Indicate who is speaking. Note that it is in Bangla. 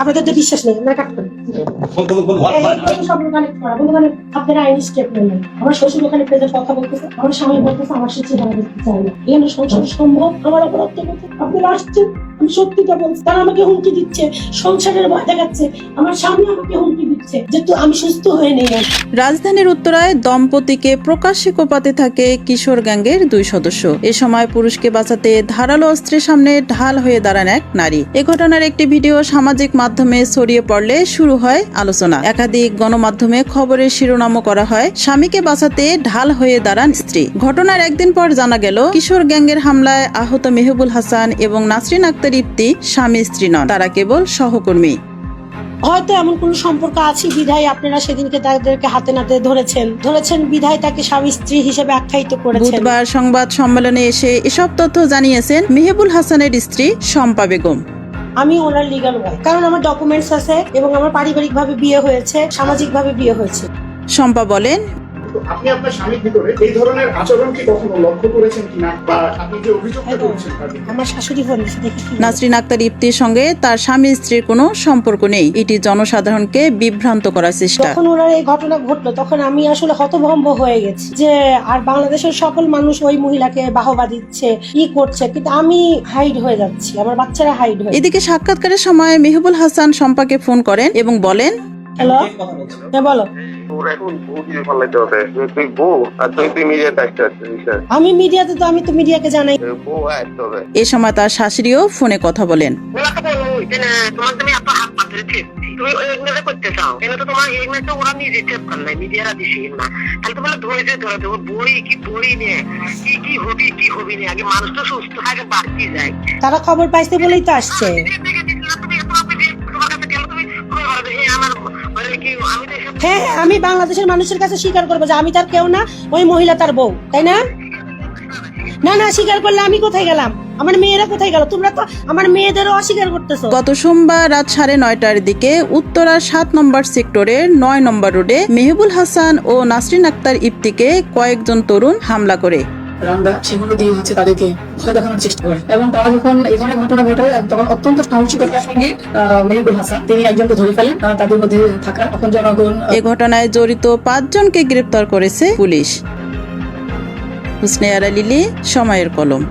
Speaker 1: আপনাদের তো বিশ্বাস নেই, আপনারা কাট করেন। আপনারা আইনি স্টেপ নেবেন। আমার শ্বশুর ওখানে প্রেজেন্ট কথা বলতেছে, আমার স্বামী বলতেছে আমার সে চেহারা দেখতে চাই না, এখানে সংসার সম্ভব। আমার অপরাধ করতে আপনারা আসছেন, আমি সত্যিটা বলছি। তারা আমাকে হুমকি দিচ্ছে, সংসারের ভয় দেখাচ্ছে, আমার স্বামী আমাকে হুমকি দিচ্ছে যে আমি সুস্থ হয়ে নেই।
Speaker 2: রাজধানীর উত্তরায় দম্পতিকে প্রকাশ্যে কোপাতে থাকে কিশোর গ্যাংয়ের 2 সদস্য। এ সময় পুরুষকে বাঁচাতে ধারালো অস্ত্রের সামনে ঢাল হয়ে দাঁড়ান এক নারী। এ ঘটনার একটি ভিডিও সামাজিক মাধ্যমে ছড়িয়ে পড়লে শুরু হয় আলোচনা। একাধিক গণমাধ্যমে খবরের শিরোনামও করা হয় স্বামীকে বাঁচাতে ঢাল হয়ে দাঁড়ান স্ত্রী। ঘটনার একদিন পর জানা গেল কিশোর গ্যাংয়ের হামলায় আহত মেহবুল হাসান এবং নাসরিন আক্তার ইপ্তি স্বামী স্ত্রী নন, তারা কেবল সহকর্মী।
Speaker 1: হয়তো এমন কোন সম্পর্ক আছে বিধায় আপনারা সেদিনকে তাদেরকে হাতে নাতে ধরেছেন বিধায় তাকে স্বামী স্ত্রী হিসেবে আখ্যায়িত করেছেন।
Speaker 2: বুধবার সংবাদ সম্মেলনে এসে এসব তথ্য জানিয়েছেন মেহবুল হাসানের স্ত্রী শম্পা বেগম।
Speaker 1: আমি ওনার লিগ্যাল ওয়াইফ, কারণ আমার ডকুমেন্টস আছে এবং আমার পারিবারিক ভাবে বিয়ে হয়েছে, সামাজিক ভাবে বিয়ে হয়েছে।
Speaker 2: শম্পা বলেন,
Speaker 3: আপনি আপনার স্বামীর ভিতরে এই ধরনের আচরণ কি কখনো লক্ষ্য করেছেন কিনা, বা আপনি যে অভিযোগটা করছেন
Speaker 1: আমার শাশুড়ি ফোন দিয়েছে, দেখি।
Speaker 2: নাসরিন আক্তার ইপ্তির সঙ্গে তার স্বামী স্ত্রীর কোনো সম্পর্ক নেই, এটি জনসাধারণকে বিভ্রান্ত করার চেষ্টা।
Speaker 1: যখন ওনার এই ঘটনা ঘটলো তখন আমি আসলে হতভম্ব হয়ে গেছি যে আর বাংলাদেশের সকল মানুষ ওই মহিলাকে বাহবা দিচ্ছে, করছে, কিন্তু আমি হাইড হয়ে যাচ্ছি, আমার বাচ্চারা হাইড হয়ে।
Speaker 2: এদিকে সাক্ষাৎকারের সময় মেহবুল হাসান শম্পাকে ফোন করেন এবং বলেন,
Speaker 1: হ্যালো, হ্যাঁ বলো। আমি মিডিয়াতে তো, আমি তো মিডিয়াকে জানাই।
Speaker 2: এ সময় তার শাশুড়িও ফোনে কথা বলেন।
Speaker 1: তারা খবর পাইছে বলেই তো আসছে। হ্যাঁ, আমি বাংলাদেশের মানুষের কাছে স্বীকার করবো যে আমি তার কেউ না, ওই মহিলা তার বউ, তাই না? না স্বীকার করলে আমি কোথায় গেলাম, আমার মেয়েরা কোথায় গেল? তোমরা তো আমার মেয়েদেরও অস্বীকার করতেছো।
Speaker 2: গত সোমবার রাত 9:30টার দিকে উত্তরা 7 নম্বর সেক্টরের 9 নম্বর রোডে মেহবুল হাসান ও নাসরিন আক্তার ইপ্তিকে কয়েকজন তরুণ হামলা করে
Speaker 4: রান্দা সেগুলো দিয়ে হচ্ছে তাদেরকে ভয় দেখানোর চেষ্টা করে, এবং তারা যখন এই ধরনের ঘটনা ঘটে তখন অত্যন্ত সাহসিকতার সঙ্গে মেহবুল হাসান তিনি একজনকে ধরে ফেলেন, তাদের মধ্যে থাকা এখন জনগণ।
Speaker 2: এ ঘটনায় জড়িত 5 জনকে গ্রেপ্তার করেছে পুলিশ। হুসনে আরা লিলি, সময়ের কলম।